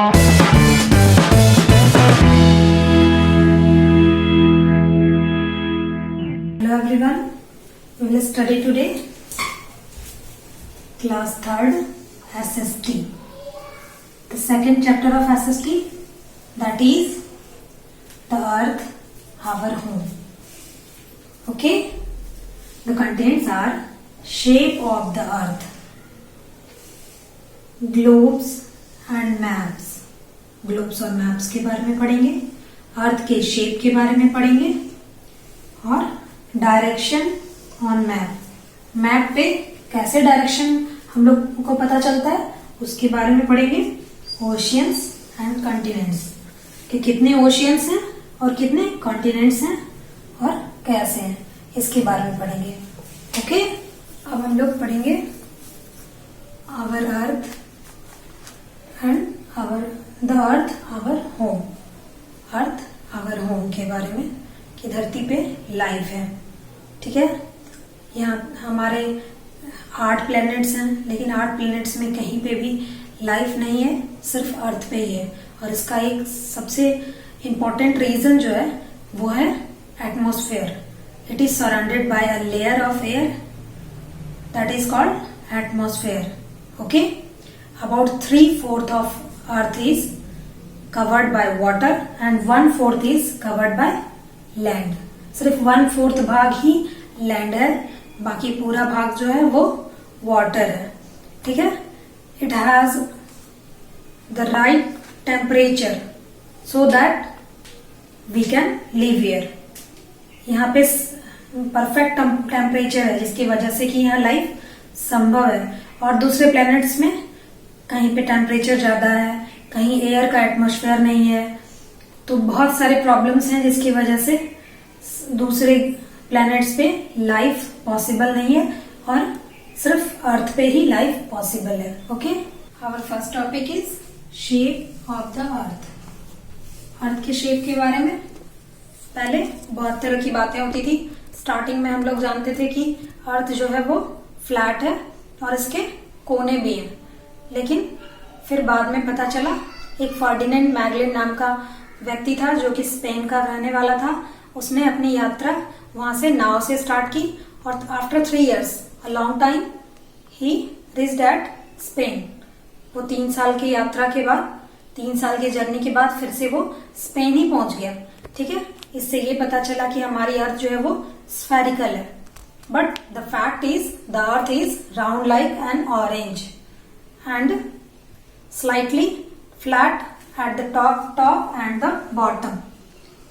Hello everyone, we will study today class 3rd SST, the second chapter of SST, that is the earth, our home. Okay, the contents are shape of the earth, globes and maps. Globes और maps के बारे में पढ़ेंगे, अर्थ के shape के बारे में पढ़ेंगे और डायरेक्शन ऑन मैप, मैप पे कैसे डायरेक्शन हम लोग को पता चलता है उसके बारे में पढ़ेंगे। ओशियंस एंड कॉन्टिनेंट्स, कि कितने ओशियंस हैं और कितने कॉन्टिनेंट्स हैं और कैसे हैं, इसके बारे में पढ़ेंगे। ओके, अब हम लोग पढ़ेंगे our earth and the earth our home, earth our home के बारे में, कि धरती पे लाइफ है। ठीक है, यहाँ हमारे 8 प्लैनेट्स हैं, लेकिन 8 प्लैनेट्स में कहीं पे भी लाइफ नहीं है, सिर्फ अर्थ पे ही है। और इसका एक सबसे इम्पोर्टेंट रीजन जो है वो है atmosphere. It is surrounded by a layer of air that is called atmosphere. Okay, about 3/4 of earth is covered by water and 1/4 is covered by land. सिर्फ 1/4 भाग ही लैंड है, बाकी पूरा भाग जो है वो वाटर है। ठीक है, it has the right temperature so that we can live here. यहाँ पे परफेक्ट टेम्परेचर है जिसकी वजह से कि यहाँ लाइफ संभव है। और दूसरे प्लैनेट्स में कहीं पे टेम्परेचर ज्यादा है, कहीं एयर का एटमॉस्फेयर नहीं है, तो बहुत सारे प्रॉब्लम्स हैं जिसकी वजह से दूसरे प्लैनेट्स पे लाइफ पॉसिबल नहीं है और सिर्फ अर्थ पे ही लाइफ पॉसिबल है। Okay, our first topic is shape of the earth. Earth के शेप के बारे में पहले बहुत तरह की बातें होती थी। स्टार्टिंग में हम लोग जानते थे कि अर्थ जो है वो फ्लैट है और इसके कोने भी हैं, लेकिन फिर बाद में पता चला, एक फर्डिनेंड मैगलेन नाम का व्यक्ति था जो कि स्पेन का रहने वाला था। उसने अपनी यात्रा वहां से नाव से स्टार्ट की और after 3 years, a long time, he reached eight Spain. वो 3 साल की यात्रा के बाद, 3 साल की जर्नी के बाद फिर से वो स्पेन ही पहुंच गया। ठीक है, इससे ये पता चला कि हमारी अर्थ जो है वो स्फेरिकल है, but the fact is the earth is round like an orange and slightly flat at the top and the bottom,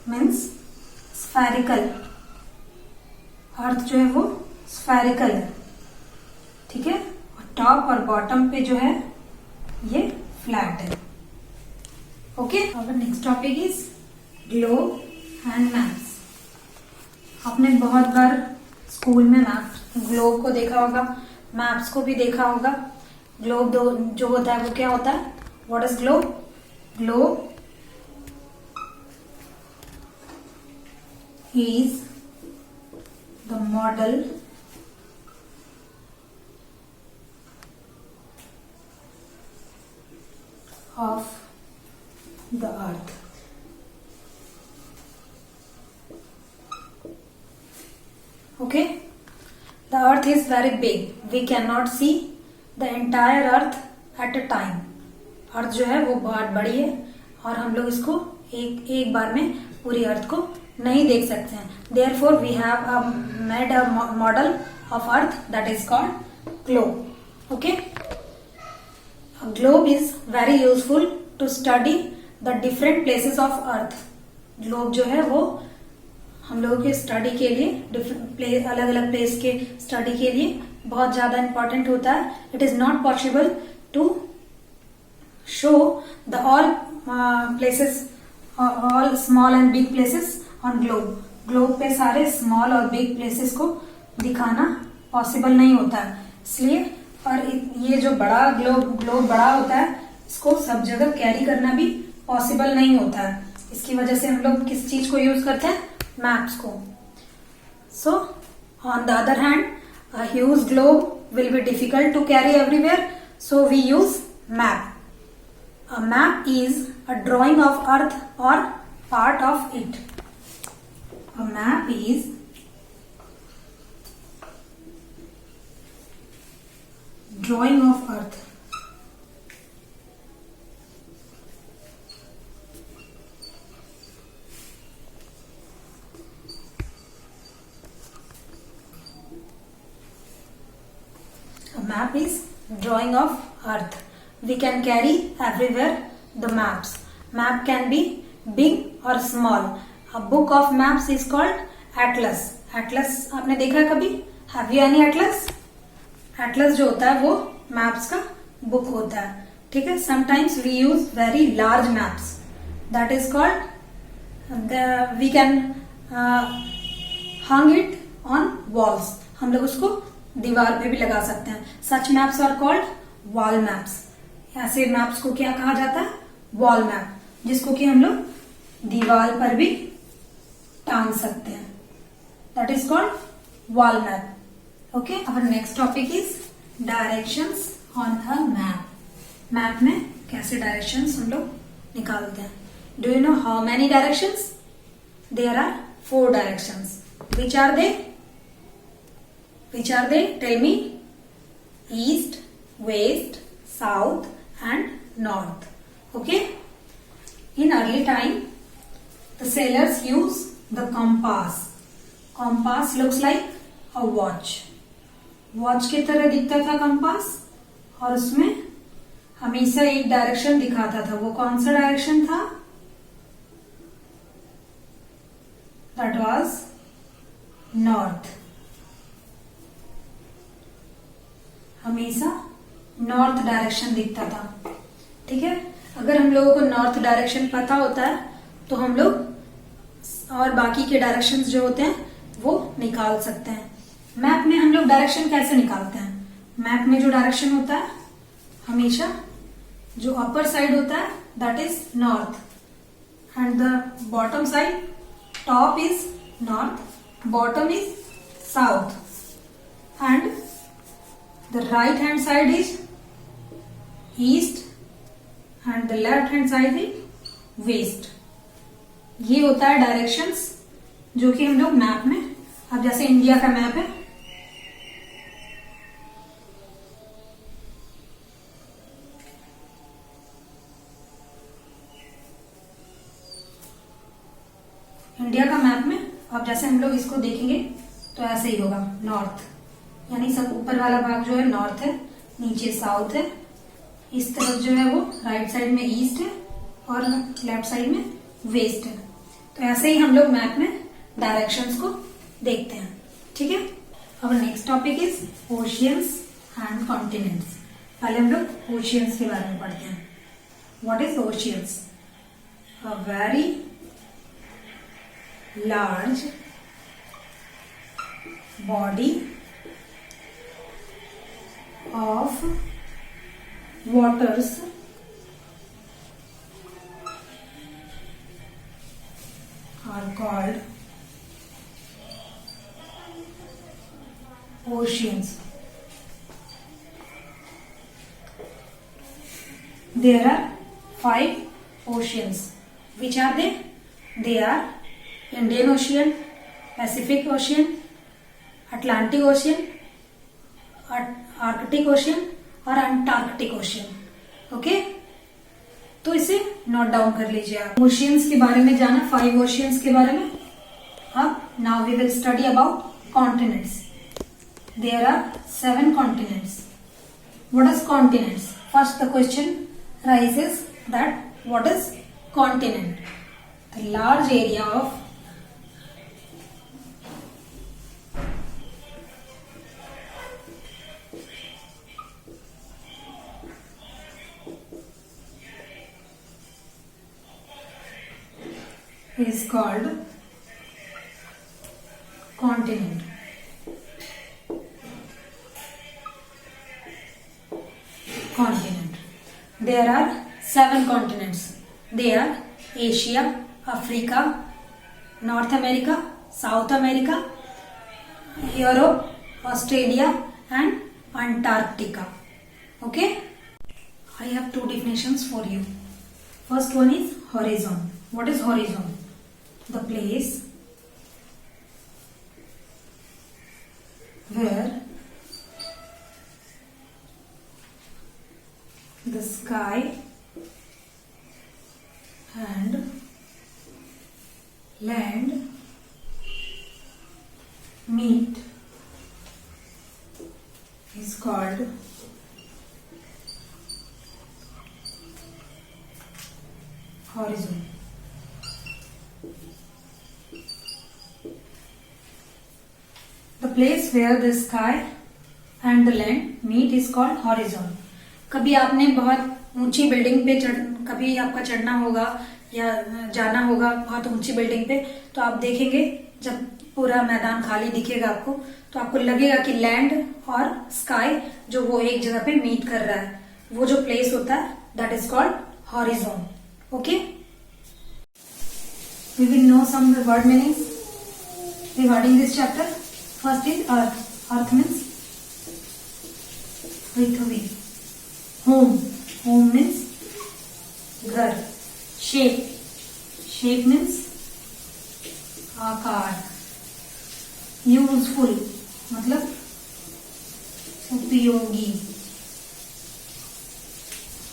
means spherical। अर्थ जो है वो spherical है। ठीक है, और टॉप और बॉटम पे जो है ये फ्लैट है। Okay, our next topic is globe and maps. आपने बहुत बार स्कूल में ग्लोब को देखा होगा, मैप्स को भी देखा होगा। ग्लोब जो होता है वो क्या होता है? What is globe? Globe is the model of the earth. Okay, the earth is very big, we can not see the entire earth at a time. Earth जो है वो बहुत बड़ी है और हम लोग इसको एक बार में पूरी अर्थ को नहीं देख सकते हैं। Therefore we have made a model of earth that is called globe. Okay, globe is very useful to study the different places of earth. Globe जो है वो हम लोगों के स्टडी के लिए, डिफरेंट अलग अलग प्लेस के स्टडी के लिए बहुत ज्यादा इंपॉर्टेंट होता है। It is not possible to show the all places, all small and big places on globe. Globe पे सारे स्मॉल और बिग प्लेसेस को दिखाना पॉसिबल नहीं होता है, इसलिए। और ये जो बड़ा ग्लोब बड़ा होता है, इसको सब जगह कैरी करना भी पॉसिबल नहीं होता है। इसकी वजह से हम लोग किस चीज को यूज करते हैं? मैप्स को। So on the other hand, a huge globe will be difficult to carry everywhere, so we use map. A map is a drawing of earth or part of it. A map is drawing of earth. A map is drawing of earth. We can carry everywhere the maps. Map can be big or small. A book of maps is called atlas. Atlas आपने देखा है कभी? Have you any atlas? Atlas जो होता है वो maps का book होता है. ठीक है. Sometimes we use very large maps. That is called we can hang it on walls. हम लोग उसको दीवार पे भी लगा सकते हैं. Such maps are called wall maps. ऐसे मैप्स को क्या कहा जाता है? वॉल मैप, जिसको कि हम लोग दीवार पर भी टांग सकते हैं. That is called wall map. Okay. Our next topic is directions on a map. Map में कैसे डायरेक्शंस हम लोग निकालते हैं. Do you know how many directions? There are 4 directions. Which are they? Tell me. East, west, south and north. Okay. In early time, the sailors use the compass. Compass looks like a watch. Watch की तरह दिखता था compass, और उसमें हमेशा एक direction दिखाता था. वो कौन सा डायरेक्शन था? That was north. हमेशा नॉर्थ डायरेक्शन दिखता था. ठीक है. अगर हम लोगों को नॉर्थ डायरेक्शन पता होता है तो हम लोग और बाकी के डायरेक्शंस जो होते हैं वो निकाल सकते हैं. मैप में हम लोग डायरेक्शन कैसे निकालते हैं? मैप में जो डायरेक्शन होता है हमेशा जो अपर साइड होता है that is north, and the bottom side, top is north, bottom is south, and the right hand side is east and the left hand side is west. ये होता है डायरेक्शंस जो कि हम लोग मैप में, अब जैसे इंडिया का मैप है, इंडिया का मैप में अब जैसे हम लोग इसको देखेंगे तो ऐसे ही होगा. नॉर्थ यानी सब ऊपर वाला भाग जो है नॉर्थ है, नीचे साउथ है, इस तरफ जो है वो राइट साइड में ईस्ट है और लेफ्ट साइड में वेस्ट है. तो ऐसे ही हम लोग मैप में डायरेक्शंस को देखते हैं. ठीक है. अब next topic is oceans and continents. पहले हम लोग ओशियंस के बारे में पढ़ते हैं. What is oceans? A very large body of waters are called oceans. There are 5 oceans. Which are they? They are Indian Ocean, Pacific Ocean, Atlantic Ocean, Arctic ocean और Antarctic ocean. Okay. तो इसे note down कर लीजिए आप. Oceans के बारे में जाना, 5 ओशियंस के बारे में. अब now we will study about continents. There are 7 continents. What is continents? First the question raises that what is continent? The large area of is called continent. Continent. There are 7 continents. They are Asia, Africa, North America, South America, Europe, Australia and Antarctica. Okay. I have two definitions for you. First one is horizon. What is horizon? The place where the sky and land meet is called horizon. The place where the sky and the land meet is called horizon. कभी आपने बहुत ऊंची building पे कभी आपका चढ़ना होगा या जाना होगा बहुत ऊंची बिल्डिंग पे, तो आप देखेंगे जब पूरा मैदान खाली दिखेगा आपको, तो आपको लगेगा कि लैंड और स्काई जो वो एक जगह पे मीट कर रहा है, वो जो प्लेस होता है that is called horizon. Okay, we will know some word meanings regarding this chapter. First is earth. Earth means पृथ्वी. होम. होम मीन्स घर. शेप. शेप मीन्स आकार. यूजफुल मतलब उपयोगी.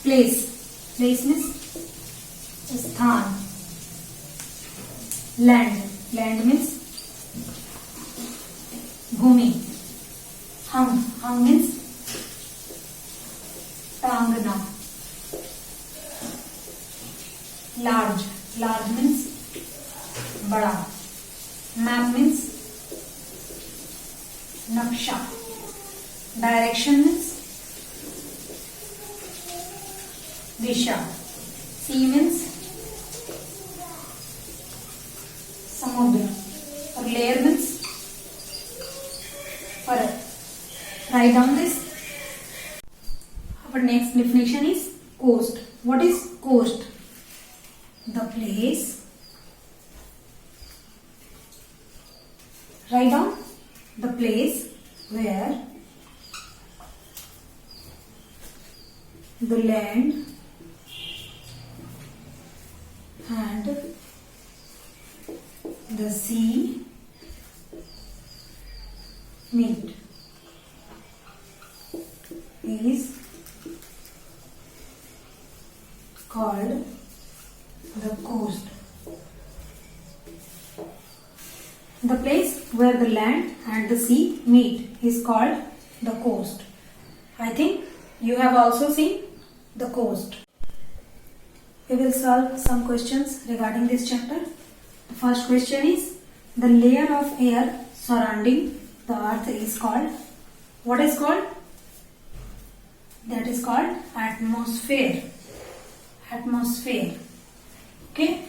प्लेस. प्लेस मीन्स स्थान. लैंड. लैंड मीन्स भूमि. Hung. Hung means टांगना. Large. Large means बड़ा. Map means नक्शा. डायरेक्शन मीन्स दिशा. सी मीन्स समुद्र. और लेयर मीन्स परत. Write down this. Our next definition is coast. What is coast? The place. Write down the place where the land and the sea meet is called the coast. The place where the land and the sea meet is called the coast. I think you have also seen the coast. We will solve some questions regarding this chapter. The first question is, the layer of air surrounding the earth is called, what is called? That is called atmosphere. Atmosphere. Okay.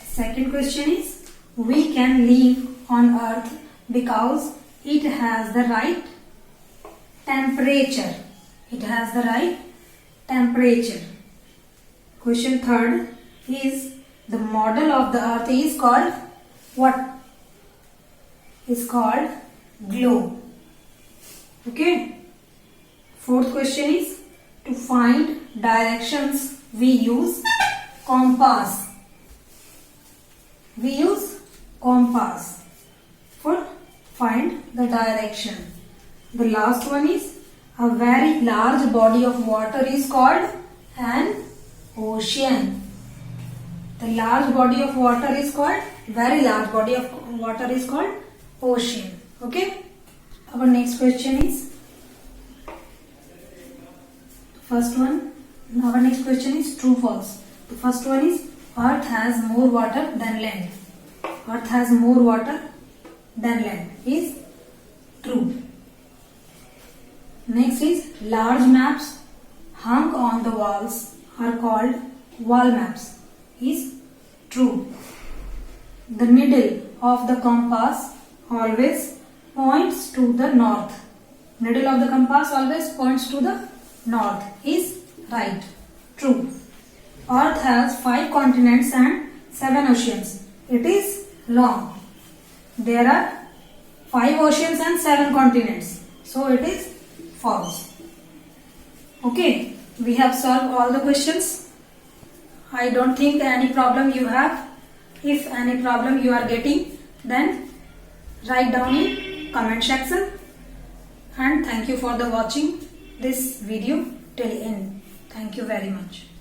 Second question is, we can live on earth because it has the right temperature. It has the right temperature. Question third is, the model of the earth is called what? Is called globe. Okay. Fourth question is, to find directions we use compass. We use compass for find the direction. The last one is, a very large body of water is called an ocean. The large body of water is called, very large body of water is called ocean. Okay. Our next question is, first one, our next question is true false. The first one is, earth has more water than land. Earth has more water than land is true. Next is, large maps hung on the walls are called wall maps is true. The needle of the compass always points to the north. Needle of the compass always points to the north is right. True. Earth has 5 continents and 7 oceans. It is wrong. There are 5 oceans and 7 continents. So it is false. Okay. We have solved all the questions. I don't think any problem you have. If any problem you are getting, then write down in comment section. And thank you for the watching this video till end. Thank you very much.